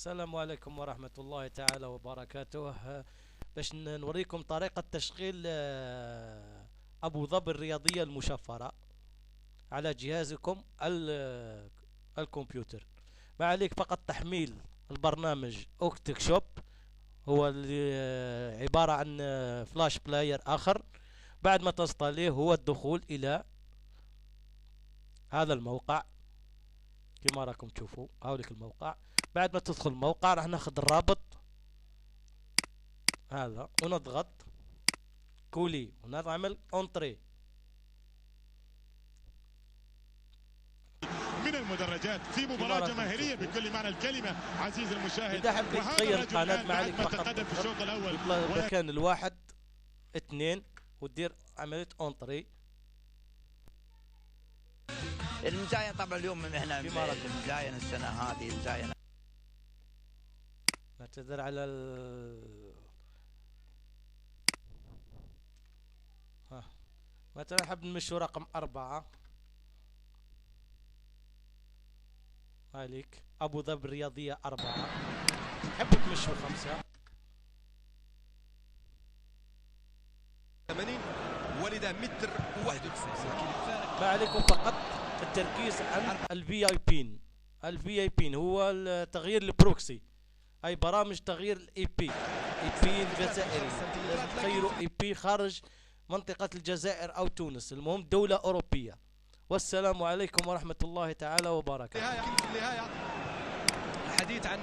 السلام عليكم ورحمة الله تعالى وبركاته. باش نوريكم طريقة تشغيل أبو ظبي الرياضية المشفرة على جهازكم الكمبيوتر. ما عليك فقط تحميل البرنامج اوكتكشوب، هو اللي عبارة عن فلاش بلاير آخر. بعد ما تنستاليه هو الدخول إلى هذا الموقع كما راكم تشوفوا. هاوليك الموقع. بعد ما تدخل الموقع راح ناخذ الرابط هذا ونضغط كولي ونعمل اونتري. من المدرجات في مباراة جماهيرية بكل معنى الكلمة عزيزي المشاهد. إذا حبيت تغير القناة ما عليك فقط تقدم في الشوط الأول مكان الواحد اثنين ودير عملية اونتري. المزايا طبعا اليوم احنا المزايا السنة هذه مزايا. نعتذر على مثلا حاب نمشوا رقم 4. هاليك أبو ظبي الرياضية 4. حبوا تمشوا 5. 80 ولد متر 91. ما عليكم فقط التركيز عن الفي اي بين. الفي اي بين هو تغيير البروكسي، اي برامج تغيير الاي بي. اي بي الجزائري لازم تغيروا اي بي خارج منطقة الجزائر او تونس، المهم دولة اوروبية. والسلام عليكم ورحمة الله تعالى وبركاته. النهاية الحديث عن